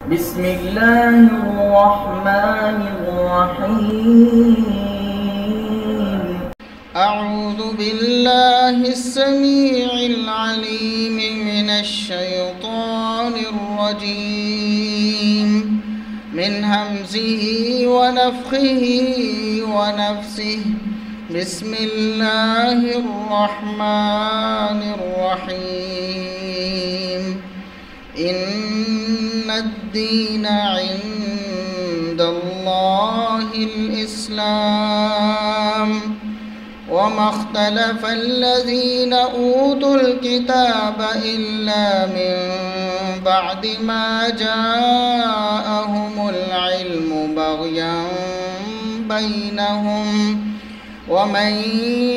بسم الله الرحمن الرحيم. أعوذ بالله السميع العليم من الشيطان الرجيم من همزه ونفخه ونفسه. بسم الله الرحمن الرحيم. إن الدين عند الله الإسلام وما اختلف الذين أوتوا الكتاب إلا من بعد ما جاءهم العلم بغيا بينهم ومن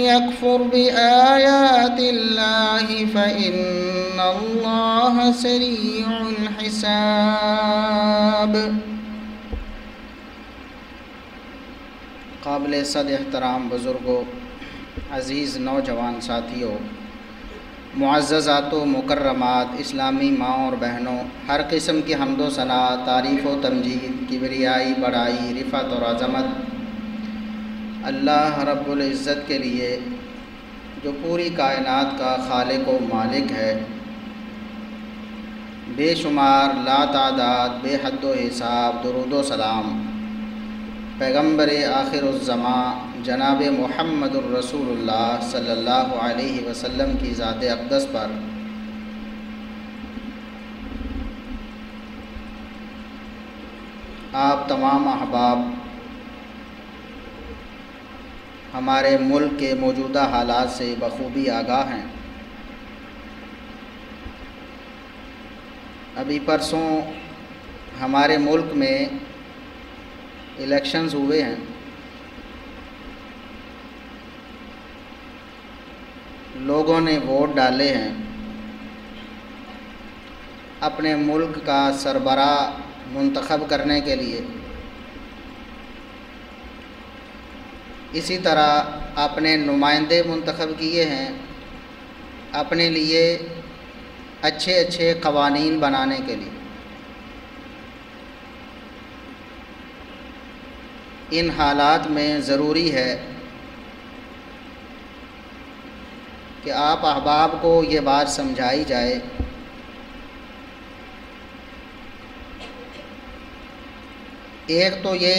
يكفر بآيات الله فإن الله سريع الحساب. قابل صد احترام بزرگوں، عزیز نوجوان ساتھیوں، معززات و مکرمات، اسلامی ماں اور بہنوں، ہر قسم کی حمد و ثنا، تعریف و تمجید، کبریائی، بڑائی، رفعت اور عظمت اللہ رب العزت کے لیے جو پوری کائنات کا خالق و مالک ہے. بے شمار لا تعداد بے حد و حساب درود و سلام پیغمبر آخر الزماں جناب محمد الرسول اللہ صلی اللہ علیہ وسلم کی ذات اقدس پر آپ تمام احباب ہمارے ملک کے موجودہ حالات سے بخوبی آگاہ ہیں. ابھی پرسوں ہمارے ملک میں الیکشنز ہوئے ہیں. لوگوں نے ووٹ ڈالے ہیں اپنے ملک کا سربراہ منتخب کرنے کے لیے. اسی طرح اپنے نمائندے منتخب کیے ہیں اپنے لیے اچھے اچھے قوانین بنانے کے لیے. ان حالات میں ضروری ہے کہ آپ احباب کو یہ بات سمجھائی جائے ایک تو یہ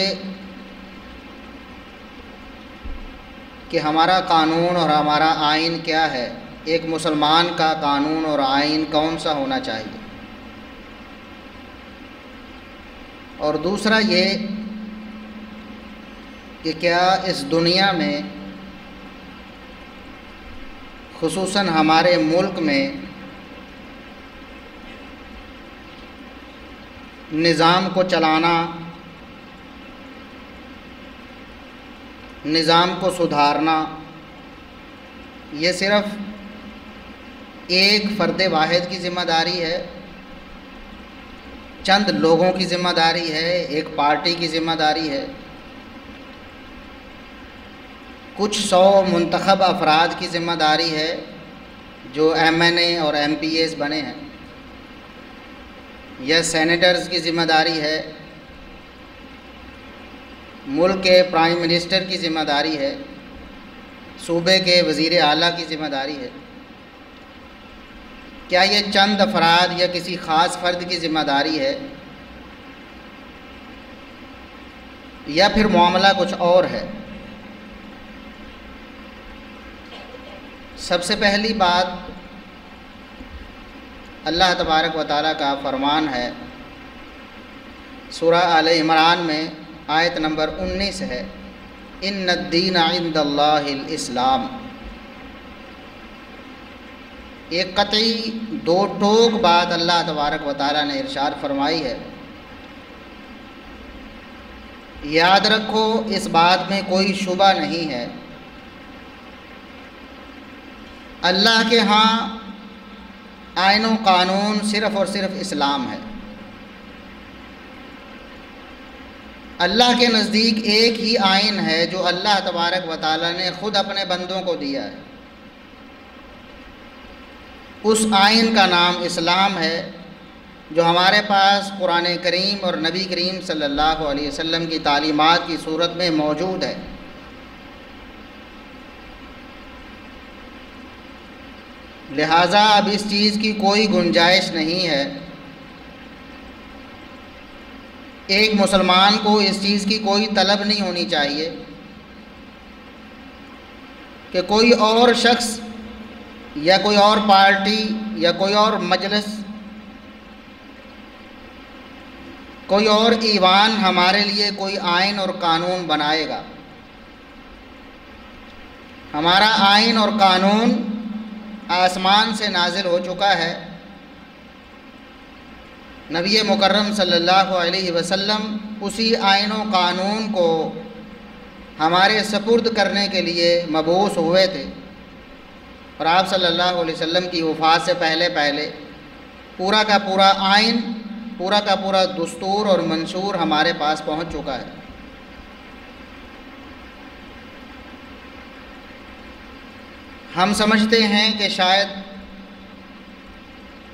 کہ ہمارا قانون اور ہمارا آئین کیا ہے، ایک مسلمان کا قانون اور آئین کون سا ہونا چاہیے، اور دوسرا یہ کہ کیا اس دنیا میں خصوصاً ہمارے ملک میں نظام کو چلانا، نظام کو سدھارنا یہ صرف ایک فرد واحد کی ذمہ داری ہے، چند لوگوں کی ذمہ داری ہے، ایک پارٹی کی ذمہ داری ہے، کچھ 100 منتخب افراد کی ذمہ داری ہے جو MNA اور MPAs بنے ہیں، یا سینیٹرز کی ذمہ داری ہے، ملک کے پرائم منسٹر کی ذمہ داری ہے، صوبے کے وزیر اعلیٰ کی ذمہ داری ہے. کیا یہ چند افراد یا کسی خاص فرد کی ذمہ داری ہے، یا پھر معاملہ کچھ اور ہے؟ سب سے پہلی بات اللہ تبارک و تعالیٰ کا فرمان ہے، سورہ آل عمران میں آیت نمبر 19 ہے، ان الدین عند اللہ الاسلام. ایک قطعی دو ٹوک بات اللہ تبارک و تعالیٰ نے ارشاد فرمائی ہے. یاد رکھو اس بات میں کوئی شبہ نہیں ہے، اللہ کے ہاں آئین و قانون صرف اور صرف اسلام ہے. اللہ کے نزدیک ایک ہی آئین ہے جو اللہ تبارک و تعالیٰ نے خود اپنے بندوں کو دیا ہے. اس آئین کا نام اسلام ہے، جو ہمارے پاس قرآن کریم اور نبی کریم صلی اللہ علیہ وسلم کی تعلیمات کی صورت میں موجود ہے۔ لہٰذا اب اس چیز کی کوئی گنجائش نہیں ہے، ایک مسلمان کو اس چیز کی کوئی طلب نہیں ہونی چاہیے کہ کوئی اور شخص یا کوئی اور پارٹی یا کوئی اور مجلس، کوئی اور ایوان ہمارے لیے کوئی آئین اور قانون بنائے گا۔ ہمارا آئین اور قانون آسمان سے نازل ہو چکا ہے، نبی مکرم صلی اللہ علیہ وسلم اسی آئین و قانون کو ہمارے سپرد کرنے کے لیے مبعوث ہوئے تھے، اور آپ صلی اللہ علیہ وسلم کی وفات سے پہلے پورا کا پورا آئین، پورا کا پورا دستور اور منشور ہمارے پاس پہنچ چکا ہے۔ ہم سمجھتے ہیں کہ شاید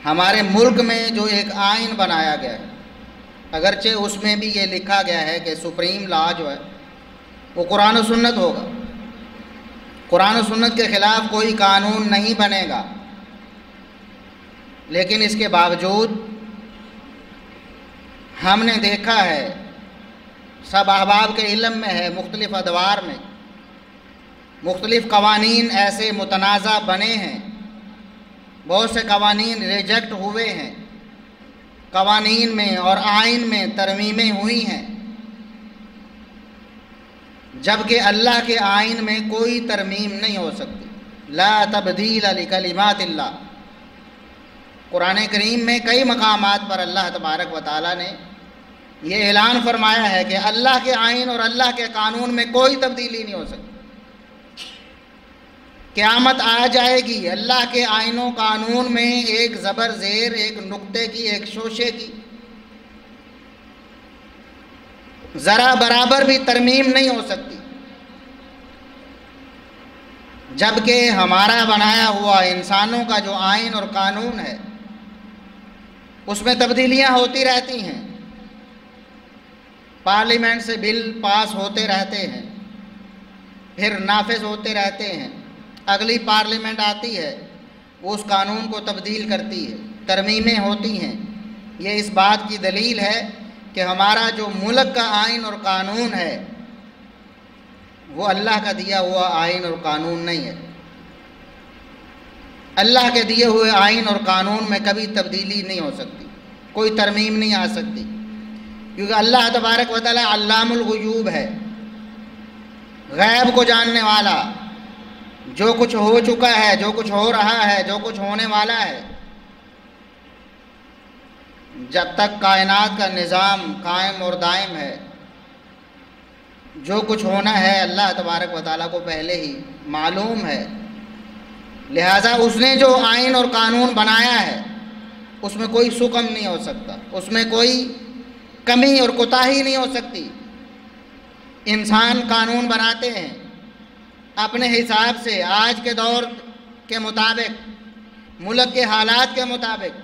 ہمارے ملک میں جو ایک آئین بنایا گیا ہے، اگرچہ اس میں بھی یہ لکھا گیا ہے کہ سپریم لا جو ہے وہ قرآن و سنت ہوگا، قرآن و سنت کے خلاف کوئی قانون نہیں بنے گا، لیکن اس کے باوجود ہم نے دیکھا ہے، سب احباب کے علم میں ہے، مختلف ادوار میں مختلف قوانین ایسے متنازع بنے ہیں، بہت سے قوانین ریجیکٹ ہوئے ہیں، قوانین میں اور آئین میں ترمیمیں ہوئی ہیں، جبکہ اللہ کے آئین میں کوئی ترمیم نہیں ہو سکتی۔ لا تبدیل لکلمات اللہ، قرآن کریم میں کئی مقامات پر اللہ تبارک و تعالیٰ نے یہ اعلان فرمایا ہے کہ اللہ کے آئین اور اللہ کے قانون میں کوئی تبدیلی نہیں ہو سکتی۔ قیامت آ جائے گی، اللہ کے آئین و قانون میں ایک زبر زیر، ایک نقطے کی، ایک شوشے کی ذرا برابر بھی ترمیم نہیں ہو سکتی، جبکہ ہمارا بنایا ہوا انسانوں کا جو آئین اور قانون ہے اس میں تبدیلیاں ہوتی رہتی ہیں، پارلیمنٹ سے بل پاس ہوتے رہتے ہیں، پھر نافذ ہوتے رہتے ہیں، اگلی پارلیمنٹ آتی ہے وہ اس قانون کو تبدیل کرتی ہے، ترمیمیں ہوتی ہیں۔ یہ اس بات کی دلیل ہے کہ ہمارا جو ملک کا آئین اور قانون ہے وہ اللہ کا دیا ہوا آئین اور قانون نہیں ہے۔ اللہ کے دیے ہوئے آئین اور قانون میں کبھی تبدیلی نہیں ہو سکتی، کوئی ترمیم نہیں آ سکتی، کیونکہ اللہ تبارک و تعالی علام الغیوب ہے، غیب کو جاننے والا، جو کچھ ہو چکا ہے، جو کچھ ہو رہا ہے، جو کچھ ہونے والا ہے۔ جب تک کائنات کا نظام قائم اور دائم ہے، جو کچھ ہونا ہے اللہ تبارک و تعالیٰ کو پہلے ہی معلوم ہے، لہٰذا اس نے جو آئین اور قانون بنایا ہے اس میں کوئی سقم نہیں ہو سکتا، اس میں کوئی کمی اور کوتاہی نہیں ہو سکتی۔ انسان قانون بناتے ہیں اپنے حساب سے، آج کے دور کے مطابق، ملک کے حالات کے مطابق۔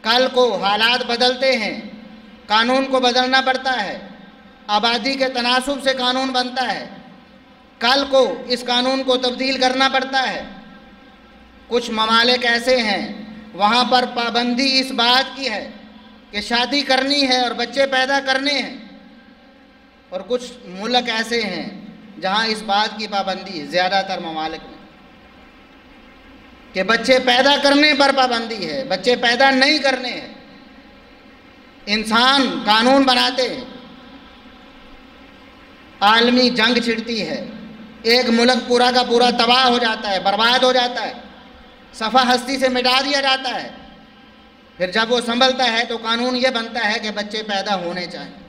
کل کو حالات بدلتے ہیں، قانون کو بدلنا پڑتا ہے، آبادی کے تناسب سے قانون بنتا ہے، کل کو اس قانون کو تبدیل کرنا پڑتا ہے۔ کچھ ممالک ایسے ہیں وہاں پر پابندی اس بات کی ہے کہ شادی کرنی ہے اور بچے پیدا کرنے ہیں، اور کچھ ملک ایسے ہیں جہاں اس بات کی پابندی ہے، زیادہ تر ممالک میں، کہ بچے پیدا کرنے پر پابندی ہے، بچے پیدا نہیں کرنے ہیں۔ انسان قانون بناتے ہیں، عالمی جنگ چھڑتی ہے، ایک ملک پورا کا پورا تباہ ہو جاتا ہے، برباد ہو جاتا ہے، صفحہ ہستی سے مٹا دیا جاتا ہے۔ پھر جب وہ سنبھلتا ہے تو قانون یہ بنتا ہے کہ بچے پیدا ہونے چاہیے،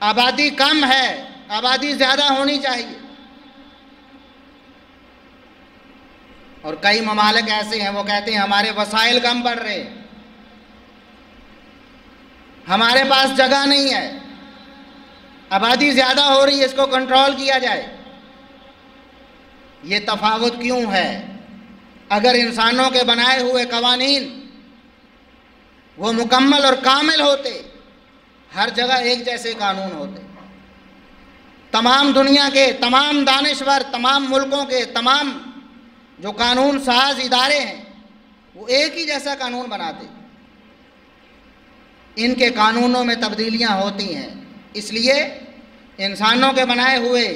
آبادی کم ہے، آبادی زیادہ ہونی چاہیے۔ اور کئی ممالک ایسے ہیں وہ کہتے ہیں ہمارے وسائل کم پڑ رہے ہیں، ہمارے پاس جگہ نہیں ہے، آبادی زیادہ ہو رہی ہے، اس کو کنٹرول کیا جائے۔ یہ تفاوت کیوں ہے؟ اگر انسانوں کے بنائے ہوئے قوانین وہ مکمل اور کامل ہوتے، ہر جگہ ایک جیسے قانون ہوتے، تمام دنیا کے تمام دانشور، تمام ملکوں کے تمام جو قانون ساز ادارے ہیں وہ ایک ہی جیسا قانون بناتے۔ ان کے قانونوں میں تبدیلیاں ہوتی ہیں، اس لیے انسانوں کے بنائے ہوئے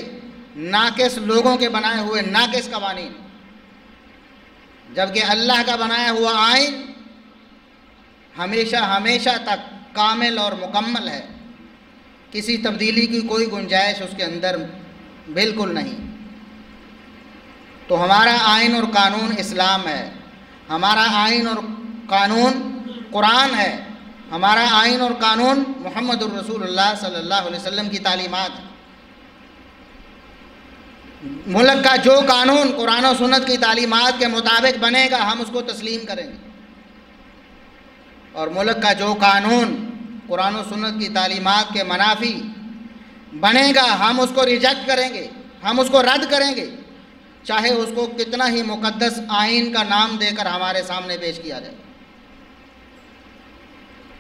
ناقص، لوگوں کے بنائے ہوئے ناقص قوانین، جبکہ اللہ کا بنایا ہوا آئین ہمیشہ ہمیشہ تک کامل اور مکمل ہے، کسی تبدیلی کی کوئی گنجائش اس کے اندر بالکل نہیں۔ تو ہمارا آئین اور قانون اسلام ہے، ہمارا آئین اور قانون قرآن ہے، ہمارا آئین اور قانون محمد الرسول اللہ صلی اللہ علیہ وسلم کی تعلیمات ہیں۔ ملک کا جو قانون قرآن و سنت کی تعلیمات کے مطابق بنے گا ہم اس کو تسلیم کریں گے، اور ملک کا جو قانون قرآن و سنت کی تعلیمات کے منافی بنے گا ہم اس کو ریجیکٹ کریں گے، ہم اس کو رد کریں گے، چاہے اس کو کتنا ہی مقدس آئین کا نام دے کر ہمارے سامنے پیش کیا جائے۔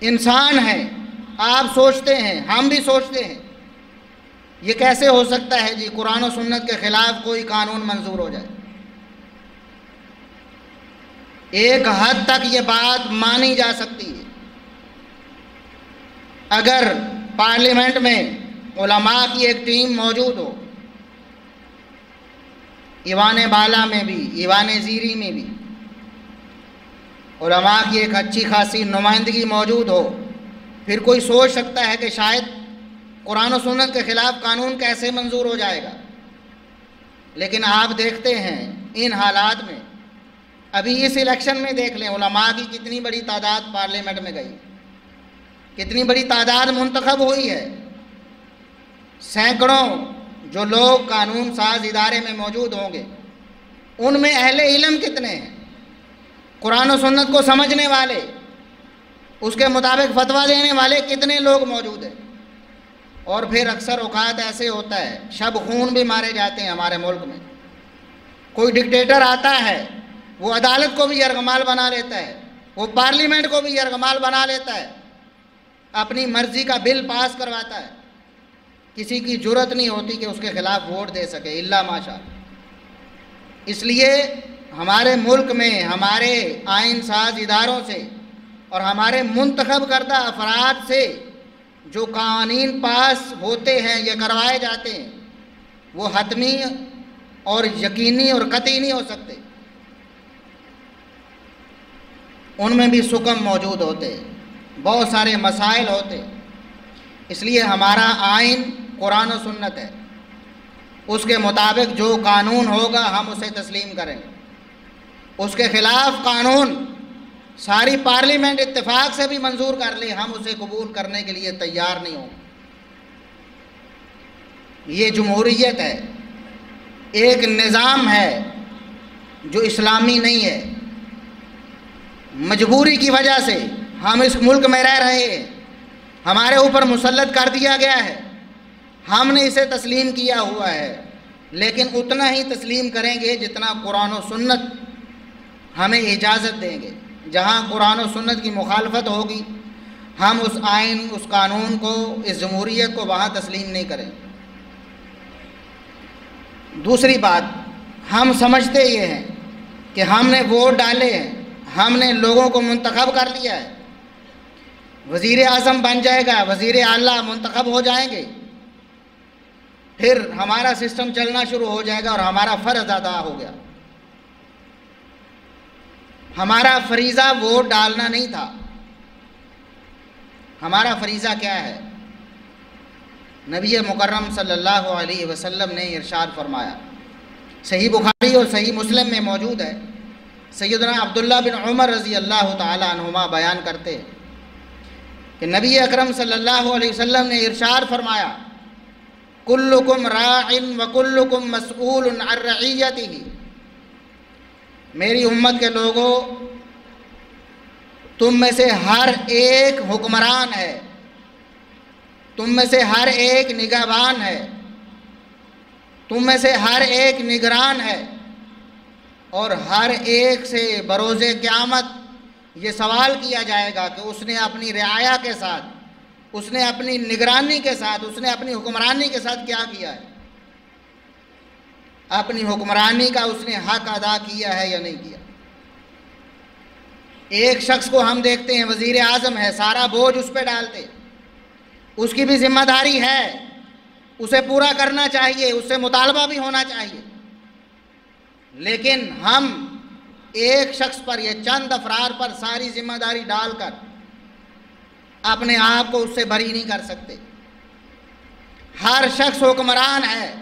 انسان ہے، آپ سوچتے ہیں، ہم بھی سوچتے ہیں، یہ کیسے ہو سکتا ہے جی قرآن و سنت کے خلاف کوئی قانون منظور ہو جائے؟ ایک حد تک یہ بات مانی جا سکتی ہے، اگر پارلیمنٹ میں علماء کی ایک ٹیم موجود ہو، ایوان بالا میں بھی، ایوان زیری میں بھی علماء کی ایک اچھی خاصی نمائندگی موجود ہو، پھر کوئی سوچ سکتا ہے کہ شاید قرآن و سنت کے خلاف قانون کیسے منظور ہو جائے گا۔ لیکن آپ دیکھتے ہیں ان حالات میں، ابھی اس الیکشن میں دیکھ لیں علماء کی کتنی بڑی تعداد پارلیمنٹ میں گئی، کتنی بڑی تعداد منتخب ہوئی ہے، سینکڑوں جو لوگ قانون ساز ادارے میں موجود ہوں گے، ان میں اہل علم کتنے ہیں، قرآن و سنت کو سمجھنے والے، اس کے مطابق فتویٰ دینے والے کتنے لوگ موجود ہیں۔ اور پھر اکثر اوقات ایسے ہوتا ہے، شب خون بھی مارے جاتے ہیں ہمارے ملک میں، کوئی ڈکٹیٹر آتا ہے وہ عدالت کو بھی یرغمال بنا لیتا ہے، وہ پارلیمنٹ کو بھی یرغمال بنا لیتا ہے، اپنی مرضی کا بل پاس کرواتا ہے، کسی کی جرت نہیں ہوتی کہ اس کے خلاف ووٹ دے سکے الا ماشاء۔ اس لیے ہمارے ملک میں ہمارے آئین ساز اداروں سے اور ہمارے منتخب کردہ افراد سے جو قوانین پاس ہوتے ہیں یا کروائے جاتے ہیں وہ حتمی اور یقینی اور قطعی نہیں ہو سکتے، ان میں بھی سکم موجود ہوتے، بہت سارے مسائل ہوتے۔ اس لیے ہمارا آئین قرآن و سنت ہے، اس کے مطابق جو قانون ہوگا ہم اسے تسلیم کریں گے، اس کے خلاف قانون ساری پارلیمنٹ اتفاق سے بھی منظور کر لے ہم اسے قبول کرنے کے لیے تیار نہیں ہوں۔ یہ جمہوریت ہے، ایک نظام ہے جو اسلامی نہیں ہے، مجبوری کی وجہ سے ہم اس ملک میں رہ رہے ہیں، ہمارے اوپر مسلط کر دیا گیا ہے، ہم نے اسے تسلیم کیا ہوا ہے، لیکن اتنا ہی تسلیم کریں گے جتنا قرآن و سنت ہمیں اجازت دیں گے۔ جہاں قرآن و سنت کی مخالفت ہوگی ہم اس آئین، اس قانون کو، اس جمہوریت کو وہاں تسلیم نہیں کریں۔ دوسری بات، ہم سمجھتے یہ ہیں کہ ہم نے ووٹ ڈالے ہیں، ہم نے لوگوں کو منتخب کر لیا ہے، وزیر اعظم بن جائے گا، وزیر اعلیٰ منتخب ہو جائیں گے، پھر ہمارا سسٹم چلنا شروع ہو جائے گا اور ہمارا فرض ادا ہو گیا۔ ہمارا فریضہ ووٹ ڈالنا نہیں تھا، ہمارا فریضہ کیا ہے؟ نبی مکرم صلی اللہ علیہ وسلم نے ارشاد فرمایا، صحیح بخاری اور صحیح مسلم میں موجود ہے، سیدنا عبداللہ بن عمر رضی اللہ تعالی عنہما بیان کرتے ہیں کہ نبی اکرم صلی اللہ علیہ وسلم نے ارشاد فرمایا، کلکم راع وکلکم مسئول عن رعیتہ، میری امت کے لوگوں تم میں سے ہر ایک حکمران ہے، تم میں سے ہر ایک نگہبان ہے، تم میں سے ہر ایک نگران ہے، اور ہر ایک سے بروز قیامت یہ سوال کیا جائے گا کہ اس نے اپنی رعایا کے ساتھ، اس نے اپنی نگرانی کے ساتھ، اس نے اپنی حکمرانی کے ساتھ کیا کیا ہے، اپنی حکمرانی کا اس نے حق ادا کیا ہے یا نہیں کیا۔ ایک شخص کو ہم دیکھتے ہیں وزیر اعظم ہے، سارا بوجھ اس پہ ڈالتے، اس کی بھی ذمہ داری ہے، اسے پورا کرنا چاہیے، اس سے مطالبہ بھی ہونا چاہیے، لیکن ہم ایک شخص پر یا چند افراد پر ساری ذمہ داری ڈال کر اپنے آپ کو اس سے بری نہیں کر سکتے۔ ہر شخص حکمران ہے،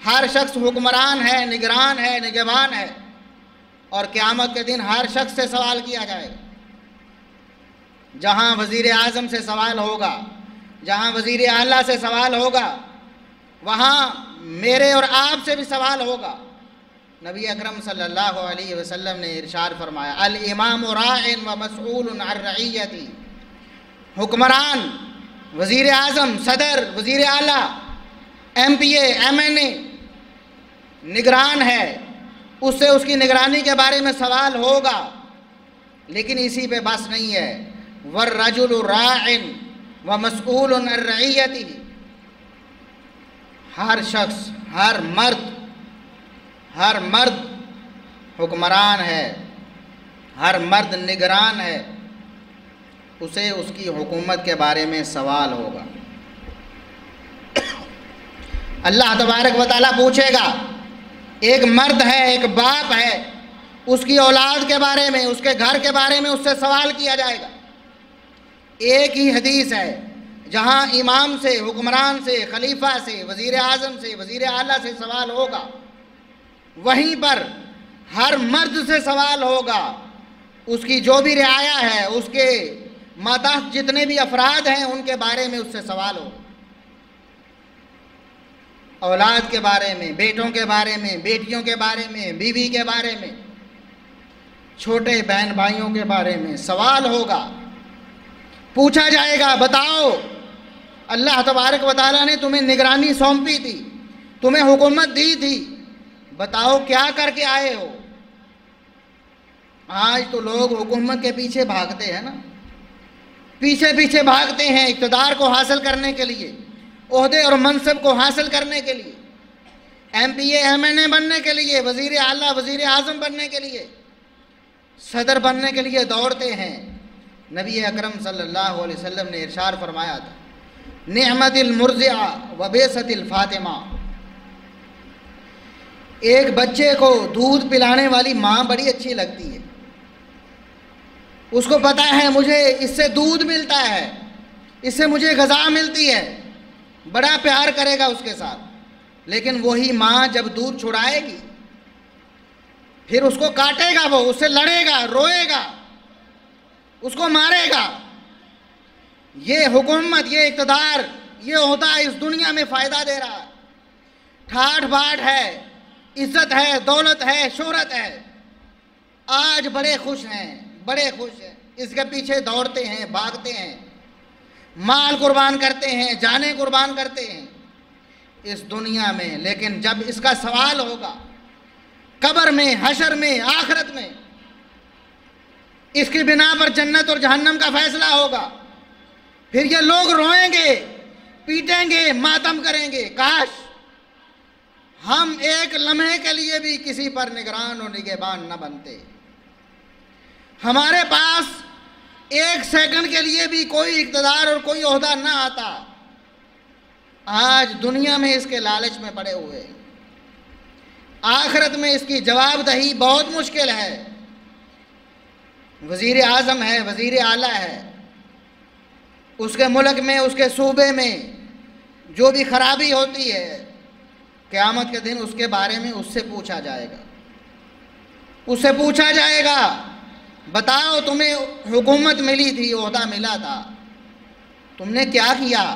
ہر شخص حکمران ہے، نگران ہے، نگہبان ہے، اور قیامت کے دن ہر شخص سے سوال کیا جائے گا۔ جہاں وزیر اعظم سے سوال ہوگا، جہاں وزیر اعلیٰ سے سوال ہوگا، وہاں میرے اور آپ سے بھی سوال ہوگا۔ نبی اکرم صلی اللہ علیہ وسلم نے ارشاد فرمایا، الامام راع و مسئول عن رعیتہ، حکمران، وزیر اعظم، صدر، وزیر اعلیٰ، ایم پی اے، ایم این اے، نگران ہے، اس سے اس کی نگرانی کے بارے میں سوال ہوگا، لیکن اسی پہ بس نہیں ہے، والرجل راع و مسئول عن رعیتہ، ہر شخص، ہر مرد حکمران ہے، ہر مرد نگران ہے، اسے اس کی حکومت کے بارے میں سوال ہوگا۔ اللہ تبارک و تعالیٰ پوچھے گا، ایک مرد ہے، ایک باپ ہے، اس کی اولاد کے بارے میں، اس کے گھر کے بارے میں اس سے سوال کیا جائے گا۔ ایک ہی حدیث ہے، جہاں امام سے، حکمران سے، خلیفہ سے، وزیر اعظم سے، وزیر اعلیٰ سے سوال ہوگا، وہیں پر ہر مرد سے سوال ہوگا، اس کی جو بھی رعایا ہے، اس کے ماتحت جتنے بھی افراد ہیں، ان کے بارے میں اس سے سوال ہوگا، اولاد کے بارے میں، بیٹوں کے بارے میں، بیٹیوں کے بارے میں، بیوی کے بارے میں، چھوٹے بہن بھائیوں کے بارے میں سوال ہوگا۔ پوچھا جائے گا، بتاؤ اللہ تبارک و تعالیٰ نے تمہیں نگرانی سونپی تھی، تمہیں حکومت دی تھی، بتاؤ کیا کر کے آئے ہو؟ آج تو لوگ حکومت کے پیچھے بھاگتے ہیں نا، پیچھے بھاگتے ہیں اقتدار کو حاصل کرنے کے لیے، عہدے اور منصب کو حاصل کرنے کے لیے، ایم پی اے، ایم این اے بننے کے لیے، وزیر اعلیٰ، وزیر اعظم بننے کے لیے، صدر بننے کے لیے دوڑتے ہیں۔ نبی اکرم صلی اللہ علیہ وسلم نے ارشاد فرمایا تھا، نعمت المرضعہ و بیست الفاطمہ، ایک بچے کو دودھ پلانے والی ماں بڑی اچھی لگتی ہے، اس کو پتہ ہے مجھے اس سے دودھ ملتا ہے، اس سے مجھے غذا ملتی ہے، بڑا پیار کرے گا اس کے ساتھ، لیکن وہی ماں جب دودھ چھڑائے گی، پھر اس کو کاٹے گا، وہ اس سے لڑے گا، روئے گا، اس کو مارے گا۔ یہ حکومت، یہ اقتدار، یہ عہدہ اس دنیا میں فائدہ دے رہا ہے، ٹھاٹھ باٹھ ہے، عزت ہے، دولت ہے، شہرت ہے، آج بڑے خوش ہیں، اس کے پیچھے دوڑتے ہیں، بھاگتے ہیں، مال قربان کرتے ہیں، جانیں قربان کرتے ہیں اس دنیا میں، لیکن جب اس کا سوال ہوگا قبر میں، حشر میں، آخرت میں، اس کی بنا پر جنت اور جہنم کا فیصلہ ہوگا، پھر یہ لوگ روئیں گے، پیٹیں گے، ماتم کریں گے، کاش ہم ایک لمحے کے لیے بھی کسی پر نگران اور نگہبان نہ بنتے، ہمارے پاس ایک سیکنڈ کے لیے بھی کوئی اقتدار اور کوئی عہدہ نہ آتا۔ آج دنیا میں اس کے لالچ میں پڑے ہوئے ہیں، آخرت میں اس کی جواب دہی بہت مشکل ہے۔ وزیر اعظم ہے، وزیر اعلیٰ ہے، اس کے ملک میں، اس کے صوبے میں جو بھی خرابی ہوتی ہے، قیامت کے دن اس کے بارے میں اس سے پوچھا جائے گا، اس سے پوچھا جائے گا، بتاؤ تمہیں حکومت ملی تھی، عہدہ ملا تھا، تم نے کیا کیا؟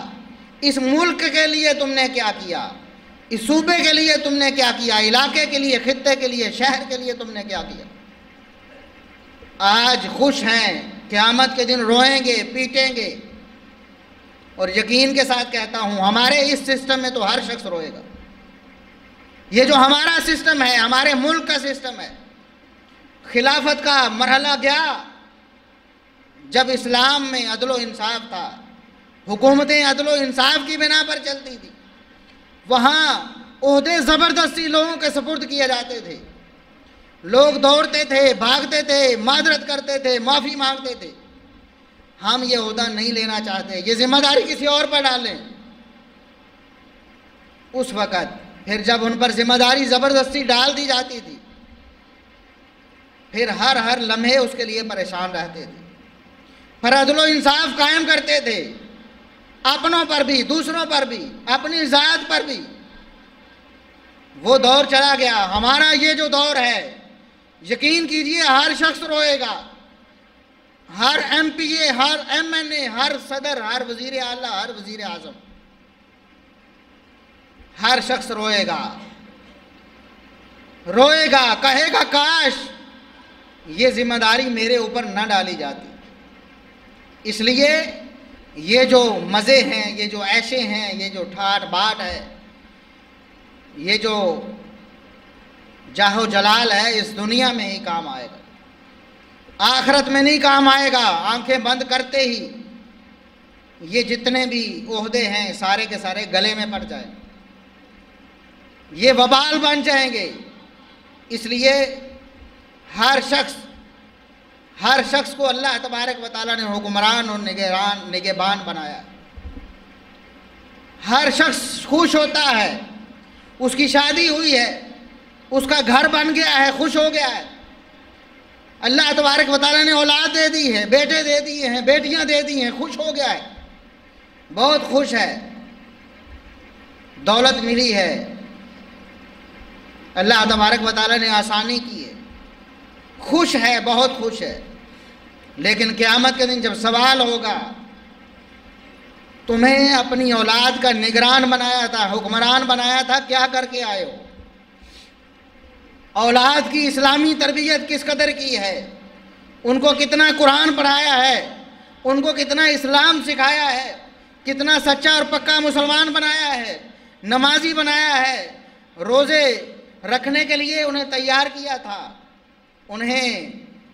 اس ملک کے لیے تم نے کیا کیا؟ اس صوبے کے لیے تم نے کیا کیا؟ علاقے کے لیے، خطے کے لیے، شہر کے لیے تم نے کیا کیا؟ آج خوش ہیں، قیامت کے دن روئیں گے، پیٹیں گے، اور یقین کے ساتھ کہتا ہوں ہمارے اس سسٹم میں تو ہر شخص روئے گا۔ یہ جو ہمارا سسٹم ہے، ہمارے ملک کا سسٹم ہے، خلافت کا مرحلہ گیا، جب اسلام میں عدل و انصاف تھا، حکومتیں عدل و انصاف کی بنا پر چلتی تھی، وہاں عہدے زبردستی لوگوں کے سپرد کیے جاتے تھے، لوگ دوڑتے تھے، بھاگتے تھے، معذرت کرتے تھے، معافی مانگتے تھے۔ ہم یہ عہدہ نہیں لینا چاہتے، یہ ذمہ داری کسی اور پر ڈالیں۔ اس وقت پھر جب ان پر ذمہ داری زبردستی ڈال دی جاتی تھی، پھر ہر لمحے اس کے لیے پریشان رہتے تھے، پر عدل و انصاف قائم کرتے تھے، اپنوں پر بھی، دوسروں پر بھی، اپنی ذات پر بھی۔ وہ دور چلا گیا۔ ہمارا یہ جو دور ہے، یقین کیجئے ہر شخص روئے گا، ہر ایم پی اے، ہر ایم این اے، ہر صدر، ہر وزیر اعلیٰ، ہر وزیر اعظم، ہر شخص روئے گا، کہے گا کاش یہ ذمہ داری میرے اوپر نہ ڈالی جاتی۔ اس لیے یہ جو مزے ہیں، یہ جو عیشیں ہیں، یہ جو ٹھاٹ باٹ ہے، یہ جو جاہ و جلال ہے، اس دنیا میں ہی کام آئے گا، آخرت میں نہیں کام آئے گا۔ آنکھیں بند کرتے ہی یہ جتنے بھی عہدے ہیں سارے کے سارے گلے میں پڑ جائیں، یہ وبال بن جائیں گے۔ اس لیے ہر شخص کو اللہ تبارک و تعالیٰ نے حکمران اور نگہبان بنایا۔ ہر شخص خوش ہوتا ہے، اس کی شادی ہوئی ہے، اس کا گھر بن گیا ہے، خوش ہو گیا ہے۔ اللہ تبارک و تعالیٰ نے اولاد دے دی ہے، بیٹے دے دیے ہیں، بیٹیاں دے دی ہیں، خوش ہو گیا ہے، بہت خوش ہے۔ دولت ملی ہے، اللہ تبارک و تعالیٰ نے آسانی کی ہے، خوش ہے، بہت خوش ہے۔ لیکن قیامت کے دن جب سوال ہوگا، تمہیں اپنی اولاد کا نگران بنایا تھا، حکمران بنایا تھا، کیا کر کے آئے ہو؟ اولاد کی اسلامی تربیت کس قدر کی ہے؟ ان کو کتنا قرآن پڑھایا ہے؟ ان کو کتنا اسلام سکھایا ہے؟ کتنا سچا اور پکا مسلمان بنایا ہے، نمازی بنایا ہے، روزے رکھنے کے لیے انہیں تیار کیا تھا، انہیں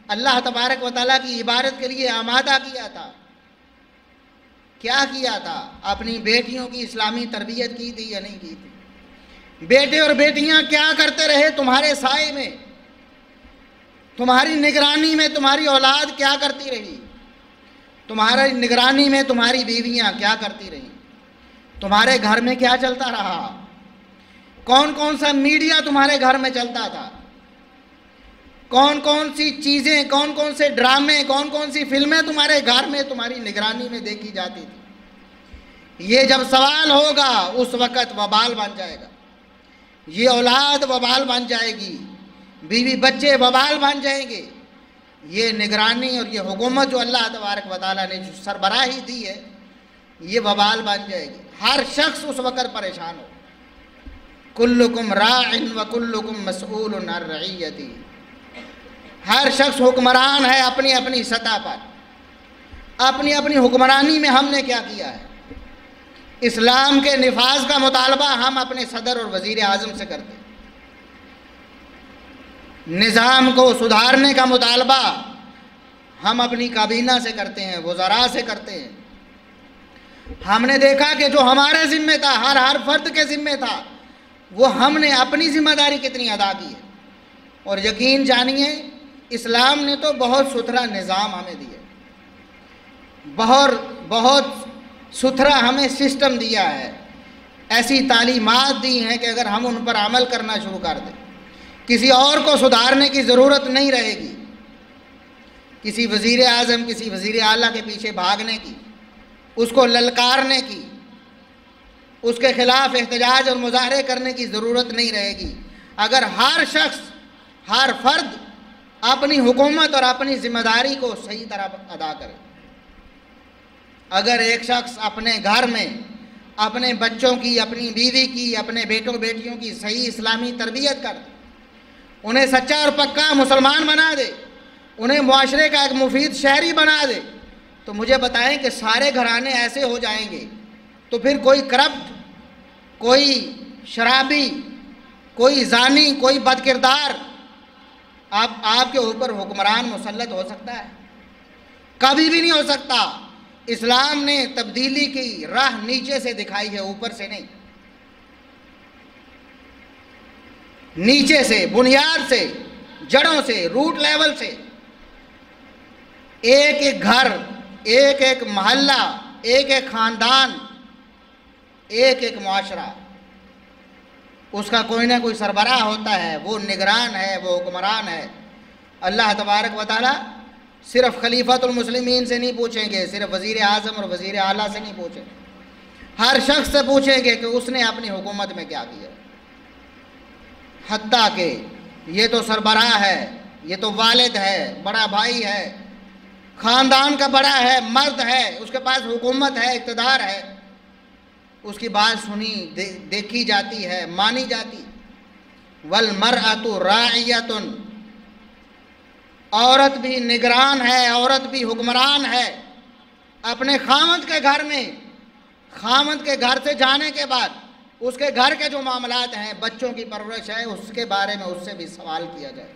اللہ تبارک و تعالیٰ کی عبادت کے لیے آمادہ کیا تھا۔ کیا کیا تھا؟ اپنی بیٹیوں کی اسلامی تربیت کی تھی یا نہیں کی تھی؟ بیٹے اور بیٹیاں کیا کرتے رہے تمہارے سائے میں؟ تمہاری نگرانی میں تمہاری اولاد کیا کرتی رہی؟ تمہاری نگرانی میں تمہاری بیویاں کیا کرتی رہیں؟ تمہارے گھر میں کیا چلتا رہا؟ کون کون سا میڈیا تمہارے گھر میں چلتا تھا؟ کون کون سی چیزیں، کون کون سے ڈرامے، کون کون سی فلمیں تمہارے گھر میں تمہاری نگرانی میں دیکھی جاتی تھی؟ یہ جب سوال ہوگا اس وقت وبال بن جائے گا، یہ اولاد وبال بن جائے گی، بیوی بچے وبال بن جائیں گے۔ یہ نگرانی اور یہ حکومت جو اللہ تبارک و تعالیٰ نے جو سربراہی دی ہے، یہ وبال بن جائے گی۔ ہر شخص اس وقت پریشان ہو۔ کلکم راع وکلکم مسئول عن رعیتہ، ہر شخص حکمران ہے اپنی اپنی سطح پر، اپنی اپنی حکمرانی میں ہم نے کیا کیا ہے؟ اسلام کے نفاذ کا مطالبہ ہم اپنے صدر اور وزیر اعظم سے کرتے ہیں، نظام کو سدھارنے کا مطالبہ ہم اپنی کابینہ سے کرتے ہیں، وزراء سے کرتے ہیں۔ ہم نے دیکھا کہ جو ہمارے ذمہ تھا، ہر فرد کے ذمہ تھا، وہ ہم نے اپنی ذمہ داری کتنی ادا کی ہے۔ اور یقین جانیے اسلام نے تو بہت ستھرا نظام ہمیں دیا، بہت ستھرا ہمیں سسٹم دیا ہے، ایسی تعلیمات دی ہیں کہ اگر ہم ان پر عمل کرنا شروع کر دیں، کسی اور کو سدھارنے کی ضرورت نہیں رہے گی، کسی وزیر اعظم، کسی وزیر اعلیٰ کے پیچھے بھاگنے کی، اس کو للکارنے کی، اس کے خلاف احتجاج اور مظاہرے کرنے کی ضرورت نہیں رہے گی۔ اگر ہر شخص، ہر فرد اپنی حکومت اور اپنی ذمہ داری کو صحیح طرح ادا کرے، اگر ایک شخص اپنے گھر میں اپنے بچوں کی، اپنی بیوی کی، اپنے بیٹوں بیٹیوں کی صحیح اسلامی تربیت کر دے، انہیں سچا اور پکا مسلمان بنا دے، انہیں معاشرے کا ایک مفید شہری بنا دے، تو مجھے بتائیں کہ سارے گھرانے ایسے ہو جائیں گے، تو پھر کوئی کرپٹ، کوئی شرابی، کوئی زانی، کوئی بد کردار آپ کے اوپر حکمران مسلط ہو سکتا ہے؟ کبھی بھی نہیں ہو سکتا۔ اسلام نے تبدیلی کی راہ نیچے سے دکھائی ہے، اوپر سے نہیں، نیچے سے، بنیاد سے، جڑوں سے، روٹ لیول سے۔ ایک ایک گھر، ایک ایک محلہ، ایک ایک خاندان، ایک ایک معاشرہ، اس کا کوئی نہ کوئی سربراہ ہوتا ہے، وہ نگران ہے، وہ حکمران ہے۔ اللہ تبارک و تعالی صرف خلیفۃ المسلمین سے نہیں پوچھیں گے، صرف وزیر اعظم اور وزیر اعلیٰ سے نہیں پوچھیں گے، ہر شخص سے پوچھیں گے کہ اس نے اپنی حکومت میں کیا کیا۔ حتیٰ کہ یہ تو سربراہ ہے، یہ تو والد ہے، بڑا بھائی ہے، خاندان کا بڑا ہے، مرد ہے، اس کے پاس حکومت ہے، اقتدار ہے، اس کی بات سنی دیکھی جاتی ہے، مانی جاتی۔ والمرأۃ راعیۃ، عورت بھی نگران ہے، عورت بھی حکمران ہے۔ اپنے خاوند کے گھر میں، خاوند کے گھر سے جانے کے بعد اس کے گھر کے جو معاملات ہیں، بچوں کی پرورش ہے، اس کے بارے میں اس سے بھی سوال کیا جائے۔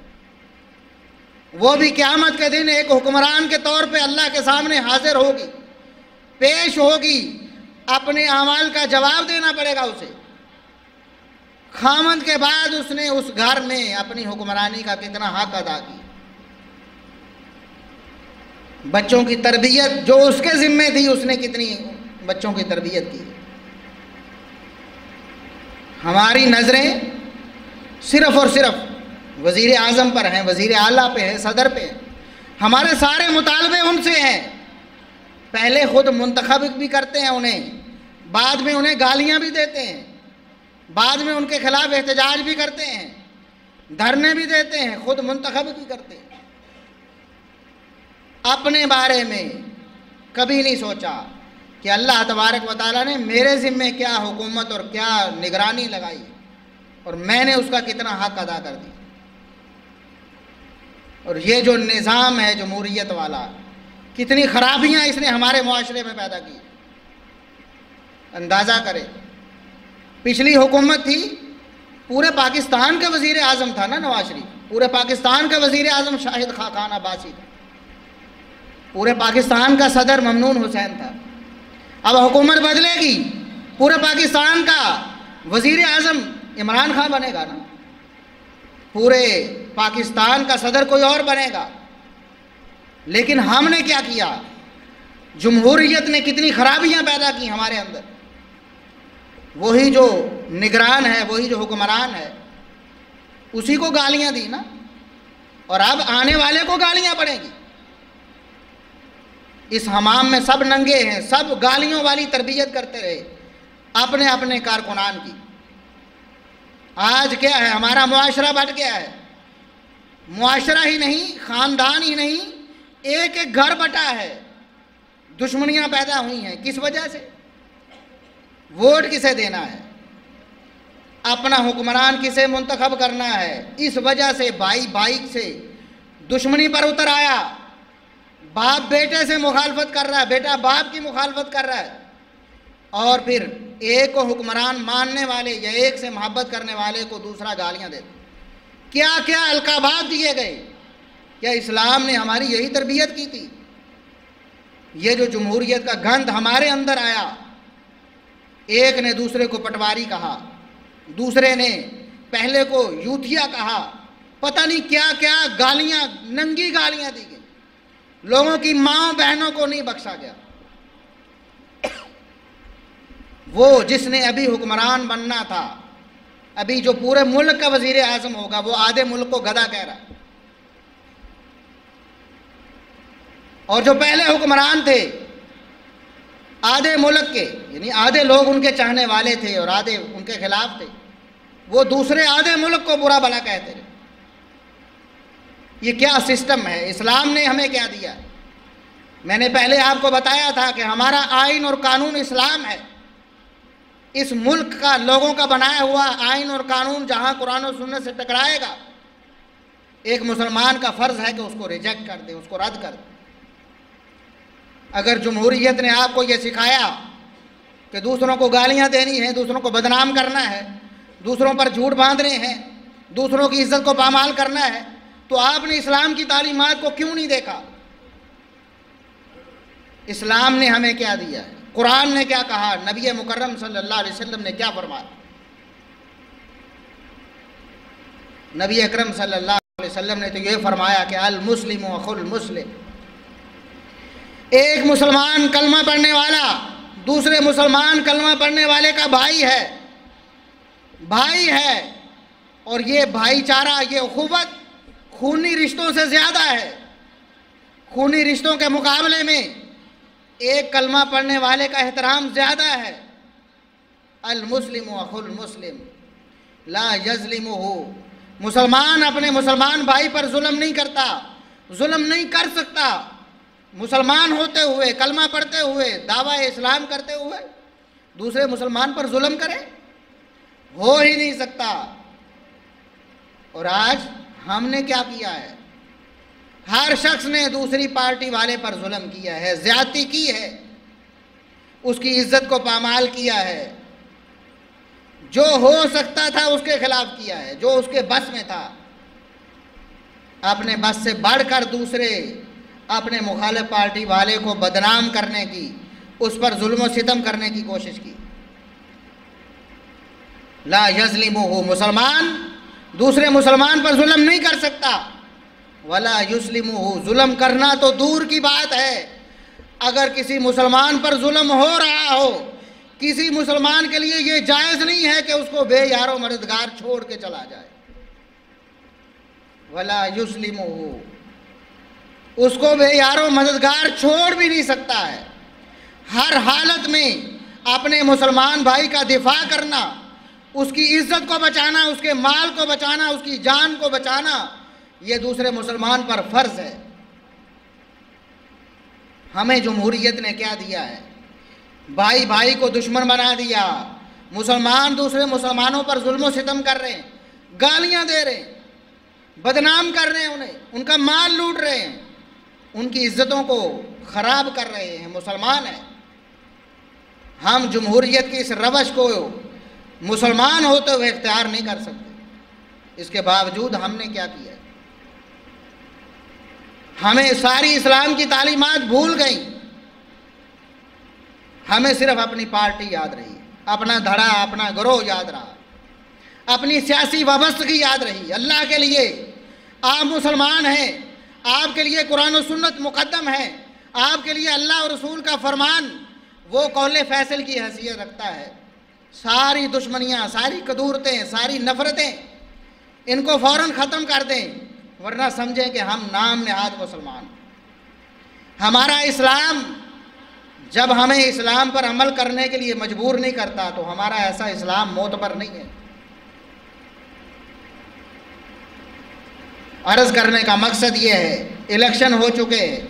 وہ بھی قیامت کے دن ایک حکمران کے طور پہ اللہ کے سامنے حاضر ہوگی، پیش ہوگی، اپنے اعمال کا جواب دینا پڑے گا اسے۔ خاوند کے بعد اس نے اس گھر میں اپنی حکمرانی کا کتنا حق ادا کیا، بچوں کی تربیت جو اس کے ذمہ تھی، اس نے کتنی بچوں کی تربیت کی۔ ہماری نظریں صرف اور صرف وزیر اعظم پر ہیں، وزیر اعلیٰ پہ ہیں، صدر پہ ہیں۔ ہمارے سارے مطالبے ان سے ہیں، پہلے خود منتخب بھی کرتے ہیں انہیں، بعد میں انہیں گالیاں بھی دیتے ہیں، بعد میں ان کے خلاف احتجاج بھی کرتے ہیں، دھرنے بھی دیتے ہیں، خود منتخب بھی کرتے ہیں۔ اپنے بارے میں کبھی نہیں سوچا کہ اللہ تبارک و تعالیٰ نے میرے ذمہ کیا حکومت اور کیا نگرانی لگائی اور میں نے اس کا کتنا حق ادا کر دیا۔ اور یہ جو نظام ہے جمہوریت والا، کتنی خرابیاں اس نے ہمارے معاشرے میں پیدا کی، اندازہ کرے۔ پچھلی حکومت تھی، پورے پاکستان کا وزیر اعظم تھا نا نواز شریف، پورے پاکستان کا وزیر اعظم شاہد خاقان عباسی تھا، پورے پاکستان کا صدر ممنون حسین تھا۔ اب حکومت بدلے گی، پورے پاکستان کا وزیر اعظم عمران خان بنے گا نا، پورے پاکستان کا صدر کوئی اور بنے گا۔ لیکن ہم نے کیا کیا؟ جمہوریت نے کتنی خرابیاں پیدا کی ہمارے اندر۔ وہی جو نگران ہے، وہی جو حکمران ہے، اسی کو گالیاں دی نا، اور اب آنے والے کو گالیاں پڑیں گی۔ اس حمام میں سب ننگے ہیں، سب گالیوں والی تربیت کرتے رہے اپنے اپنے کارکنان کی۔ آج کیا ہے؟ ہمارا معاشرہ بٹ گیا ہے، معاشرہ ہی نہیں، خاندان ہی نہیں، ایک ایک گھر بٹا ہے، دشمنیاں پیدا ہوئی ہیں۔ کس وجہ سے؟ ووٹ کسے دینا ہے، اپنا حکمران کسے منتخب کرنا ہے، اس وجہ سے بھائی بھائی سے دشمنی پر اتر آیا، باپ بیٹے سے مخالفت کر رہا ہے، بیٹا باپ کی مخالفت کر رہا ہے، اور پھر ایک کو حکمران ماننے والے یا ایک سے محبت کرنے والے کو دوسرا گالیاں دیتے۔ کیا کیا القابات دیے گئے؟ کیا اسلام نے ہماری یہی تربیت کی تھی؟ یہ جو جمہوریت کا گند ہمارے اندر آیا، ایک نے دوسرے کو پٹواری کہا، دوسرے نے پہلے کو یوتھیا کہا، پتہ نہیں کیا کیا گالیاں، ننگی گالیاں دی گئی، لوگوں کی ماں بہنوں کو نہیں بخشا گیا۔ وہ جس نے ابھی حکمران بننا تھا، ابھی جو پورے ملک کا وزیر اعظم ہوگا، وہ آدھے ملک کو گدھا کہہ رہا ہے، اور جو پہلے حکمران تھے آدھے ملک کے، یعنی آدھے لوگ ان کے چاہنے والے تھے اور آدھے ان کے خلاف تھے، وہ دوسرے آدھے ملک کو برا بھلا کہتے رہے۔ یہ کیا سسٹم ہے؟ اسلام نے ہمیں کیا دیا؟ میں نے پہلے آپ کو بتایا تھا کہ ہمارا آئین اور قانون اسلام ہے۔ اس ملک کا لوگوں کا بنایا ہوا آئین اور قانون جہاں قرآن و سنت سے ٹکرائے گا، ایک مسلمان کا فرض ہے کہ اس کو ریجیکٹ کر دے، اس کو رد کر دے۔ اگر جمہوریت نے آپ کو یہ سکھایا کہ دوسروں کو گالیاں دینی ہیں، دوسروں کو بدنام کرنا ہے، دوسروں پر جھوٹ باندھنے ہیں، دوسروں کی عزت کو پامال کرنا ہے، تو آپ نے اسلام کی تعلیمات کو کیوں نہیں دیکھا؟ اسلام نے ہمیں کیا دیا ہے، قرآن نے کیا کہا، نبی مکرم صلی اللہ علیہ وسلم نے کیا فرمایا۔ نبی اکرم صلی اللہ علیہ وسلم نے تو یہ فرمایا کہ المسلم اخو المسلم، ایک مسلمان کلمہ پڑھنے والا دوسرے مسلمان کلمہ پڑھنے والے کا بھائی ہے، اور یہ بھائی چارہ، یہ اخوت خونی رشتوں سے زیادہ ہے۔ خونی رشتوں کے مقابلے میں ایک کلمہ پڑھنے والے کا احترام زیادہ ہے۔ المسلم اخو المسلم لا یظلمہ، مسلمان اپنے مسلمان بھائی پر ظلم نہیں کرتا، ظلم نہیں کر سکتا۔ مسلمان ہوتے ہوئے، کلمہ پڑھتے ہوئے، دعویٰ اسلام کرتے ہوئے دوسرے مسلمان پر ظلم کرے، ہو ہی نہیں سکتا۔ اور آج ہم نے کیا کیا ہے، ہر شخص نے دوسری پارٹی والے پر ظلم کیا ہے، زیادتی کی ہے، اس کی عزت کو پامال کیا ہے، جو ہو سکتا تھا اس کے خلاف کیا ہے، جو اس کے بس میں تھا، اپنے بس سے بڑھ کر دوسرے اپنے مخالف پارٹی والے کو بدنام کرنے کی، اس پر ظلم و ستم کرنے کی کوشش کی۔ لا یظلمہ، مسلمان دوسرے مسلمان پر ظلم نہیں کر سکتا۔ ولا یسلمہ، ظلم کرنا تو دور کی بات ہے، اگر کسی مسلمان پر ظلم ہو رہا ہو، کسی مسلمان کے لیے یہ جائز نہیں ہے کہ اس کو بے یار و مددگار چھوڑ کے چلا جائے۔ ولا یسلمہ، اس کو بے یار و مددگار چھوڑ بھی نہیں سکتا ہے۔ ہر حالت میں اپنے مسلمان بھائی کا دفاع کرنا، اس کی عزت کو بچانا، اس کے مال کو بچانا، اس کی جان کو بچانا، یہ دوسرے مسلمان پر فرض ہے۔ ہمیں جمہوریت نے کیا دیا ہے، بھائی بھائی کو دشمن بنا دیا، مسلمان دوسرے مسلمانوں پر ظلم و ستم کر رہے ہیں، گالیاں دے رہے ہیں، بدنام کر رہے ہیں، انہیں ان کا مال لوٹ رہے ہیں، ان کی عزتوں کو خراب کر رہے ہیں، مسلمان ہیں۔ ہم جمہوریت کی اس روش کو مسلمان ہوتے ہوئے اختیار نہیں کر سکتے۔ اس کے باوجود ہم نے کیا کیا ہے، ہمیں ساری اسلام کی تعلیمات بھول گئیں، ہمیں صرف اپنی پارٹی یاد رہی، اپنا دھڑا، اپنا گروہ یاد رہا، اپنی سیاسی وابستگی یاد رہی۔ اللہ کے لیے آپ مسلمان ہیں، آپ کے لیے قرآن و سنت مقدم ہے، آپ کے لیے اللہ اور رسول کا فرمان وہ قول فیصل کی حیثیت رکھتا ہے۔ ساری دشمنیاں، ساری کدورتیں، ساری نفرتیں، ان کو فوراً ختم کر دیں، ورنہ سمجھیں کہ ہم نام نہاد مسلمان۔ ہمارا اسلام جب ہمیں اسلام پر عمل کرنے کے لیے مجبور نہیں کرتا تو ہمارا ایسا اسلام معتبر نہیں ہے۔ عرض کرنے کا مقصد یہ ہے، الیکشن ہو چکے ہیں،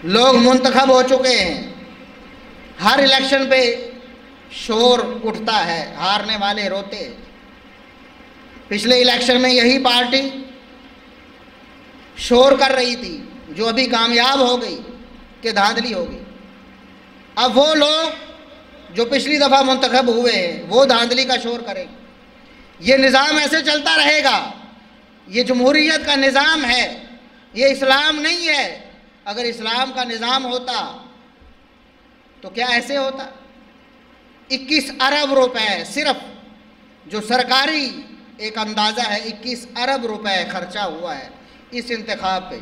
لوگ منتخب ہو چکے ہیں، ہر الیکشن پہ شور اٹھتا ہے، ہارنے والے روتے ہیں۔ پچھلے الیکشن میں یہی پارٹی شور کر رہی تھی، جو ابھی کامیاب ہو گئی کہ دھاندلی ہوگی۔ اب وہ لوگ جو پچھلی دفعہ منتخب ہوئے ہیں وہ دھاندلی کا شور کریں۔ یہ نظام ایسے چلتا رہے گا، یہ جمہوریت کا نظام ہے، یہ اسلام نہیں ہے۔ اگر اسلام کا نظام ہوتا تو کیا ایسے ہوتا؟ 21 ارب روپے صرف جو سرکاری ایک اندازہ ہے، 21 ارب روپے خرچہ ہوا ہے اس انتخاب پہ۔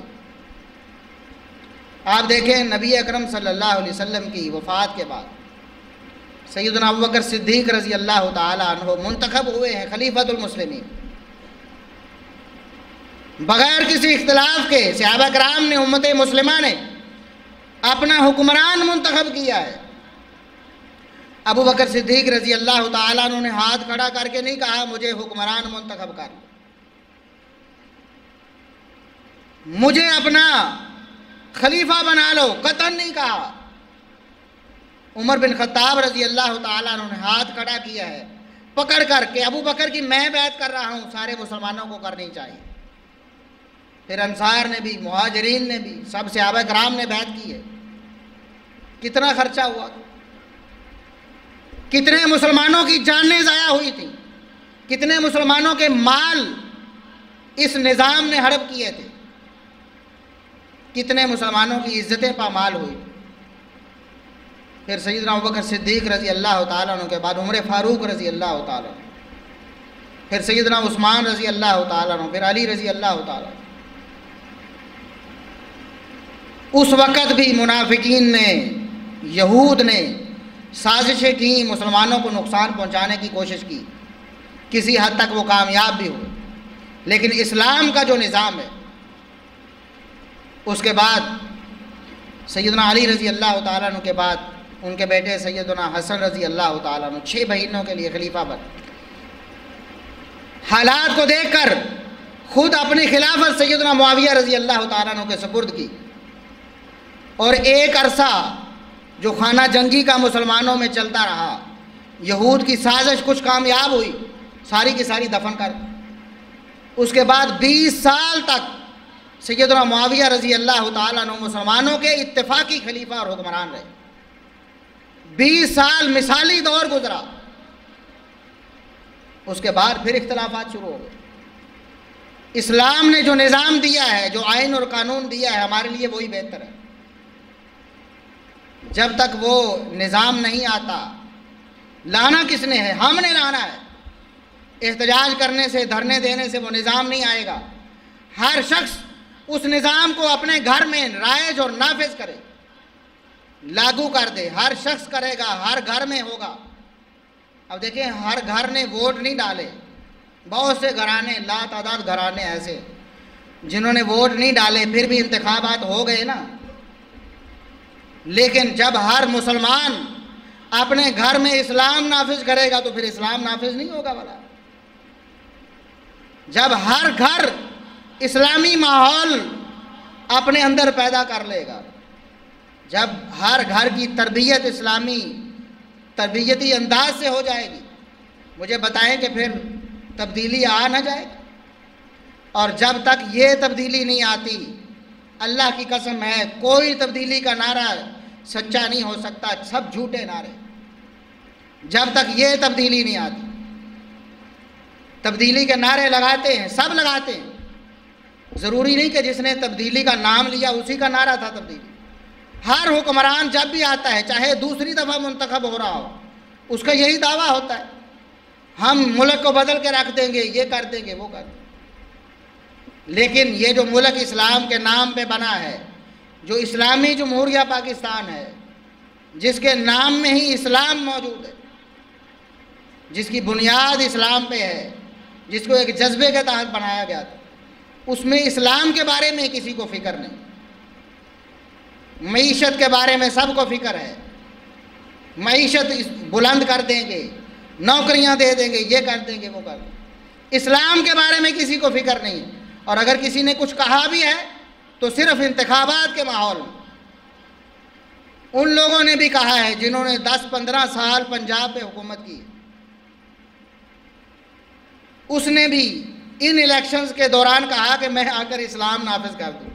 آپ دیکھیں نبی اکرم صلی اللہ علیہ وسلم کی وفات کے بعد سیدنا ابوبکر صدیق رضی اللہ تعالی عنہ منتخب ہوئے ہیں خلیفۃ المسلمین، بغیر کسی اختلاف کے صحابہ کرام نے، امت مسلمہ نے اپنا حکمران منتخب کیا ہے۔ ابو بکر صدیق رضی اللہ تعالیٰ عنہ نے ہاتھ کھڑا کر کے نہیں کہا مجھے حکمران منتخب کر، مجھے اپنا خلیفہ بنا لو، قطعاً نہیں کہا۔ عمر بن خطاب رضی اللہ تعالیٰ عنہ نے ہاتھ کھڑا کیا ہے پکڑ کر کے، ابو بکر کی میں بیعت کر رہا ہوں، سارے مسلمانوں کو کرنی چاہیے۔ پھر انصار نے بھی، مہاجرین نے بھی، سب صحابہ کرام نے بیعت کی ہے۔ کتنا خرچہ ہوا، کتنے مسلمانوں کی جانیں ضائع ہوئی تھیں، کتنے مسلمانوں کے مال اس نظام نے ہڑپ کیے تھے۔ کتنے مسلمانوں کی عزتیں پامال ہوئی. پھر سیدنا ابوبکر صدیق رضی اللہ تعالیٰ عنہ کے بعد عمر فاروق رضی اللہ تعالیٰ عنہ، پھر سیدنا عثمان رضی اللہ تعالیٰ عنہ، پھر علی رضی اللہ تعالیٰ عنہ. اس وقت بھی منافقین نے، یہود نے سازشیں کی، مسلمانوں کو نقصان پہنچانے کی کوشش کی، کسی حد تک وہ کامیاب بھی ہوئے. لیکن اسلام کا جو نظام ہے، اس کے بعد سیدنا علی رضی اللہ تعالیٰ عنہ کے بعد ان کے بیٹے سیدنا حسن رضی اللہ تعالیٰ عنہ 6 مہینوں کے لیے خلیفہ بنے. حالات کو دیکھ کر خود اپنی خلافت سیدنا معاویہ رضی اللہ تعالیٰ عنہ کے سپرد کی، اور ایک عرصہ جو خانہ جنگی کا مسلمانوں میں چلتا رہا، یہود کی سازش کچھ کامیاب ہوئی، ساری کی ساری دفن کر. اس کے بعد 20 سال تک سیدنا معاویہ رضی اللہ تعالیٰ عنہ مسلمانوں کے اتفاقی خلیفہ اور حکمران رہے. 20 سال مثالی دور گزرا. اس کے بعد پھر اختلافات شروع ہو گئے. اسلام نے جو نظام دیا ہے، جو آئین اور قانون دیا ہے، ہمارے لیے وہی بہتر ہے. جب تک وہ نظام نہیں آتا، لانا کس نے ہے؟ ہم نے لانا ہے. احتجاج کرنے سے، دھرنے دینے سے وہ نظام نہیں آئے گا. ہر شخص اس نظام کو اپنے گھر میں رائج اور نافذ کرے، لاگو کر دے. ہر شخص کرے گا، ہر گھر میں ہوگا. اب دیکھیں، ہر گھر نے ووٹ نہیں ڈالے. بہت سے گھرانے، لاتعداد گھرانے ایسے جنہوں نے ووٹ نہیں ڈالے، پھر بھی انتخابات ہو گئے نا. لیکن جب ہر مسلمان اپنے گھر میں اسلام نافذ کرے گا تو پھر اسلام نافذ نہیں ہوگا والا. جب ہر گھر اسلامی ماحول اپنے اندر پیدا کر لے گا، جب ہر گھر کی تربیت اسلامی تربیتی انداز سے ہو جائے گی، مجھے بتائیں کہ پھر تبدیلی آ نہ جائے گی. اور جب تک یہ تبدیلی نہیں آتی، اللہ کی قسم ہے کوئی تبدیلی کا نعرہ سچا نہیں ہو سکتا، سب جھوٹے نعرے. جب تک یہ تبدیلی نہیں آتی، تبدیلی کے نعرے لگاتے ہیں، سب لگاتے ہیں. ضروری نہیں کہ جس نے تبدیلی کا نام لیا اسی کا نعرہ تھا تبدیلی. ہر حکمران جب بھی آتا ہے، چاہے دوسری دفعہ منتخب ہو رہا ہو، اس کا یہی دعویٰ ہوتا ہے، ہم ملک کو بدل کے رکھ دیں گے، یہ کر دیں گے، وہ کر دیں گے. لیکن یہ جو ملک اسلام کے نام پہ بنا ہے، جو اسلامی جمہوریہ پاکستان ہے، جس کے نام میں ہی اسلام موجود ہے، جس کی بنیاد اسلام پہ ہے، جس کو ایک جذبے کے تحت بنایا گیا تھا، اس میں اسلام کے بارے میں کسی کو فکر نہیں. معیشت کے بارے میں سب کو فکر ہے، معیشت بلند کر دیں گے، نوکریاں دے دیں گے، یہ کر دیں گے، وہ کر دیں گے. اسلام کے بارے میں کسی کو فکر نہیں. اور اگر کسی نے کچھ کہا بھی ہے تو صرف انتخابات کے ماحول میں. ان لوگوں نے بھی کہا ہے جنہوں نے 10-15 سال پنجاب پہ حکومت کی، اس نے بھی ان الیکشنز کے دوران کہا کہ میں آ کر اسلام نافذ کر دوں.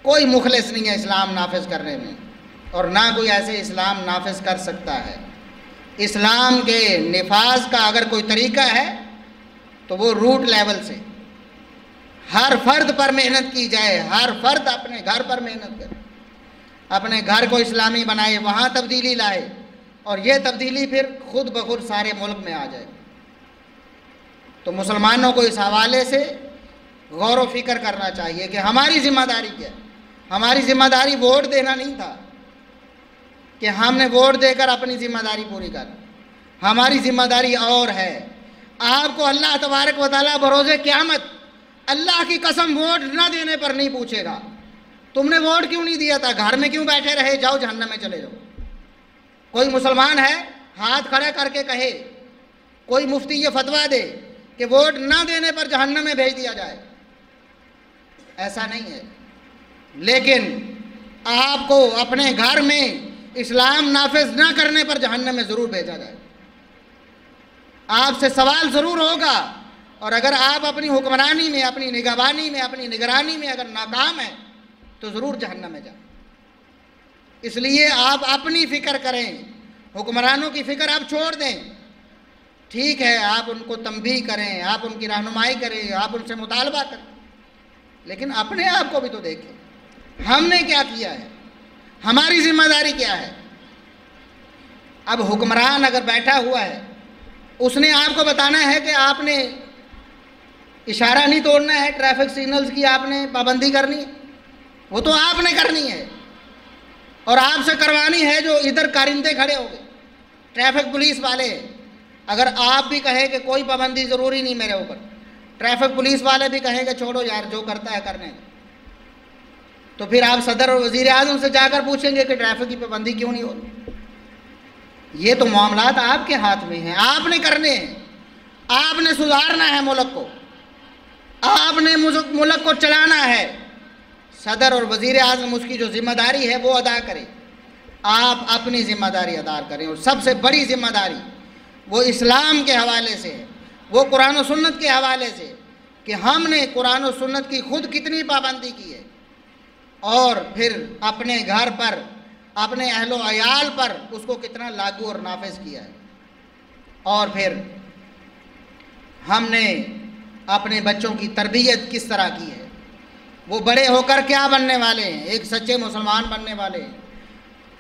کوئی مخلص نہیں ہے اسلام نافذ کرنے میں، اور نہ کوئی ایسے اسلام نافذ کر سکتا ہے. اسلام کے نفاذ کا اگر کوئی طریقہ ہے تو وہ روٹ لیول سے ہر فرد پر محنت کی جائے. ہر فرد اپنے گھر پر محنت کرے، اپنے گھر کو اسلامی بنائے، وہاں تبدیلی لائے، اور یہ تبدیلی پھر خود بخود سارے ملک میں آ جائے. تو مسلمانوں کو اس حوالے سے غور و فکر کرنا چاہیے کہ ہماری ذمہ داری کیا ہے. ہماری ذمہ داری ووٹ دینا نہیں تھا کہ ہم نے ووٹ دے کر اپنی ذمہ داری پوری کر. ہماری ذمہ داری اور ہے. آپ کو اللہ تبارک و تعالیٰ بروز قیامت اللہ کی قسم ووٹ نہ دینے پر نہیں پوچھے گا تم نے ووٹ کیوں نہیں دیا تھا، گھر میں کیوں بیٹھے رہے، جاؤ جہنم میں چلے جاؤ. کوئی مسلمان ہے ہاتھ کھڑا کر کے کہے، کوئی مفتی یہ فتویٰ دے کہ ووٹ نہ دینے پر جہنم میں بھیج دیا جائے؟ ایسا نہیں ہے. لیکن آپ کو اپنے گھر میں اسلام نافذ نہ کرنے پر جہنم میں ضرور بھیجا جائے. آپ سے سوال ضرور ہوگا، اور اگر آپ اپنی حکمرانی میں، اپنی نگہبانی میں، اپنی نگرانی میں اگر ناکام ہیں تو ضرور جہنم میں جائیں. اس لیے آپ اپنی فکر کریں، حکمرانوں کی فکر آپ چھوڑ دیں. ٹھیک ہے، آپ ان کو تنبیہ کریں، آپ ان کی رہنمائی کریں، آپ ان سے مطالبہ کریں، لیکن اپنے آپ کو بھی تو دیکھیں، ہم نے کیا کیا ہے، ہماری ذمہ داری کیا ہے۔ اب حکمران اگر بیٹھا ہوا ہے، اس نے آپ کو بتانا ہے کہ آپ نے اشارہ نہیں توڑنا ہے، ٹریفک سگنلز کی آپ نے پابندی کرنی ہے، وہ تو آپ نے کرنی ہے، اور آپ سے کروانی ہے جو ادھر کارندے کھڑے ہو گئے، ٹریفک پولیس والے۔ اگر آپ بھی کہیں کہ کوئی پابندی ضروری نہیں میرے اوپر، ٹریفک پولیس والے بھی کہیں کہ چھوڑو یار جو کرتا ہے کرنے دو، تو پھر آپ صدر اور وزیر اعظم سے جا کر پوچھیں گے کہ ٹریفک کی پابندی کیوں نہیں ہو رہی۔ یہ تو معاملات آپ کے ہاتھ میں ہیں، آپ نے کرنے ہیں، آپ نے سدھارنا ہے ملک کو، آپ نے ملک کو چلانا ہے۔ صدر اور وزیر اعظم اس کی جو ذمہ داری ہے وہ ادا کرے، آپ اپنی ذمہ داری ادا کریں، اور سب سے بڑی ذمہ داری وہ اسلام کے حوالے سے ہے، وہ قرآن و سنت کے حوالے سے، کہ ہم نے قرآن و سنت کی خود کتنی پابندی کی ہے، اور پھر اپنے گھر پر، اپنے اہل و عیال پر اس کو کتنا لاگو اور نافذ کیا ہے، اور پھر ہم نے اپنے بچوں کی تربیت کس طرح کی ہے، وہ بڑے ہو کر کیا بننے والے ہیں، ایک سچے مسلمان بننے والے ہیں،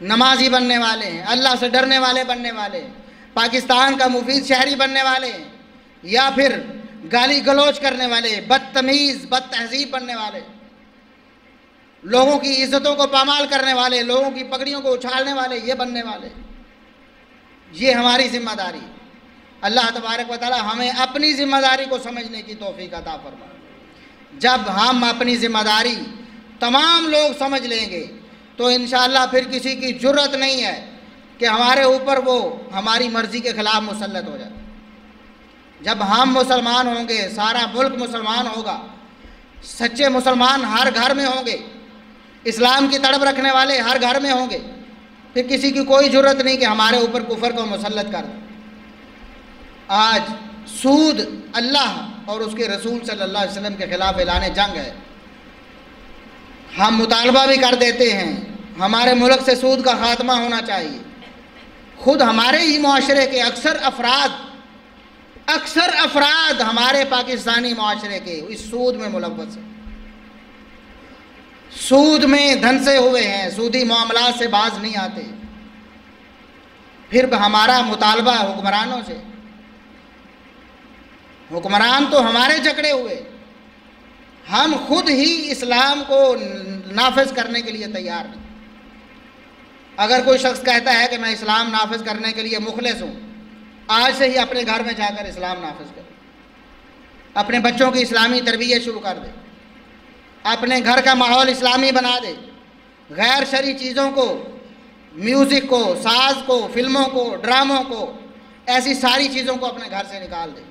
نمازی بننے والے ہیں، اللہ سے ڈرنے والے بننے والے ہیں، پاکستان کا مفید شہری بننے والے ہیں، یا پھر گالی گلوچ کرنے والے، بدتمیز بد تہذیب بننے والے، لوگوں کی عزتوں کو پامال کرنے والے، لوگوں کی پگڑیوں کو اچھالنے والے، یہ بننے والے۔ یہ ہماری ذمہ داری ہے۔ اللہ تبارک و تعالی ہمیں اپنی ذمہ داری کو سمجھنے کی توفیق عطا فرمائے۔ جب ہم اپنی ذمہ داری تمام لوگ سمجھ لیں گے تو انشاءاللہ پھر کسی کی جرت نہیں ہے کہ ہمارے اوپر وہ ہماری مرضی کے خلاف مسلط ہو جائے۔ جب ہم مسلمان ہوں گے، سارا ملک مسلمان ہوگا، سچے مسلمان ہر گھر میں ہوں گے، اسلام کی تڑپ رکھنے والے ہر گھر میں ہوں گے، پھر کسی کی کوئی جرت نہیں کہ ہمارے اوپر کفر کو مسلط کر دے۔ آج سود اللہ اور اس کے رسول صلی اللہ علیہ وسلم کے خلاف اعلان جنگ ہے۔ ہم مطالبہ بھی کر دیتے ہیں ہمارے ملک سے سود کا خاتمہ ہونا چاہیے۔ خود ہمارے ہی معاشرے کے اکثر افراد ہمارے پاکستانی معاشرے کے اس سود میں ملوث ہیں، سود میں دھنسے ہوئے ہیں، سودی معاملات سے باز نہیں آتے۔ پھر ہمارا مطالبہ حکمرانوں سے، حکمران تو ہمارے جکڑے ہوئے، ہم خود ہی اسلام کو نافذ کرنے کے لیے تیار نہیں۔ اگر کوئی شخص کہتا ہے کہ میں اسلام نافذ کرنے کے لیے مخلص ہوں، آج سے ہی اپنے گھر میں جا کر اسلام نافذ کرے، اپنے بچوں کی اسلامی تربیت شروع کر دے، اپنے گھر کا ماحول اسلامی بنا دے، غیر شرعی چیزوں کو، میوزک کو، ساز کو، فلموں کو، ڈراموں کو، ایسی ساری چیزوں کو اپنے گھر سے نکال دے،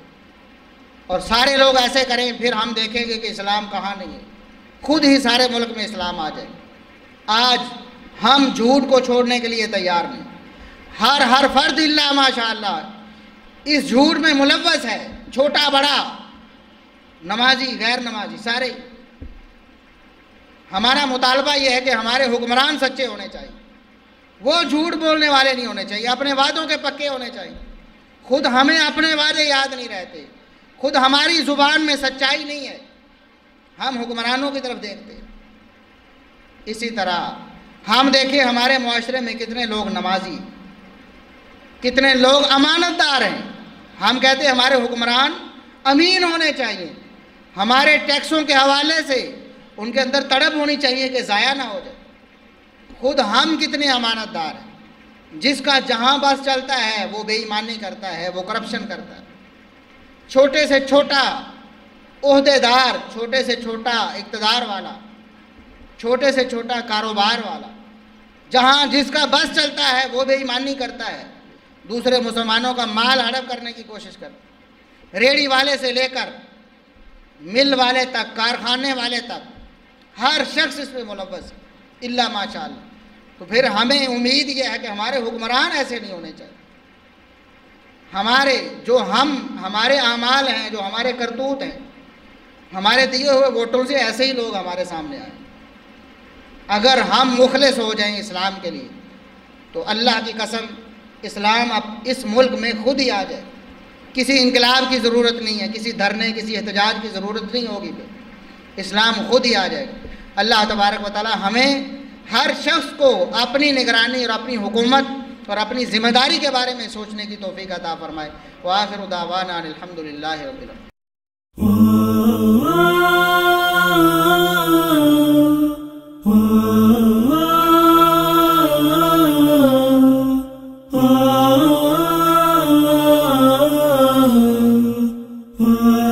اور سارے لوگ ایسے کریں، پھر ہم دیکھیں گے کہ اسلام کہاں نہیں ہے، خود ہی سارے ملک میں اسلام آ جائے۔ آج ہم جھوٹ کو چھوڑنے کے لیے تیار نہیں، ہر فرد الا ماشاء اللہ اس جھوٹ میں ملوث ہے، چھوٹا بڑا، نمازی غیر نمازی سارے۔ ہمارا مطالبہ یہ ہے کہ ہمارے حکمران سچے ہونے چاہیے، وہ جھوٹ بولنے والے نہیں ہونے چاہیے، اپنے وعدوں کے پکے ہونے چاہیے۔ خود ہمیں اپنے وعدے یاد نہیں رہتے، خود ہماری زبان میں سچائی نہیں ہے، ہم حکمرانوں کی طرف دیکھتے ہیں۔ اسی طرح ہم دیکھیں ہمارے معاشرے میں کتنے لوگ نمازی، کتنے لوگ امانت دار ہیں۔ ہم کہتے ہیں ہمارے حکمران امین ہونے چاہیے، ہمارے ٹیکسوں کے حوالے سے ان کے اندر تڑپ ہونی چاہیے کہ ضائع نہ ہو جائے۔ خود ہم کتنے امانت دار ہیں، جس کا جہاں بس چلتا ہے وہ بے ایمانی کرتا ہے، وہ کرپشن کرتا ہے۔ چھوٹے سے چھوٹا عہدے دار، چھوٹے سے چھوٹا اقتدار والا، چھوٹے سے چھوٹا کاروبار والا، جہاں جس کا بس چلتا ہے وہ بے ایمانی کرتا ہے، دوسرے مسلمانوں کا مال ہڑپ کرنے کی کوشش کرتا ہے۔ ریڑھی والے سے لے کر مل والے تک، کارخانے والے تک، ہر شخص اس میں ملوث ہے الا ماشاء اللہ۔ تو پھر ہمیں امید یہ ہے کہ ہمارے حکمران ایسے نہیں ہونے چاہیے، ہمارے اعمال ہیں، جو ہمارے کرتوت ہیں، ہمارے دیے ہوئے ووٹوں سے ایسے ہی لوگ ہمارے سامنے آئے۔ اگر ہم مخلص ہو جائیں اسلام کے لیے تو اللہ کی قسم اسلام اب اس ملک میں خود ہی آ جائے، کسی انقلاب کی ضرورت نہیں ہے، کسی دھرنے، کسی احتجاج کی ضرورت نہیں ہوگی۔ اسلام خود ہی آ جائے گا۔ اللہ تبارک و تعالی ہمیں ہر شخص کو اپنی نگرانی اور اپنی حکومت اور اپنی ذمہ داری کے بارے میں سوچنے کی توفیق عطا فرمائے۔ وآخر دعوانا ان الحمدللہ رب العالمین۔ Oh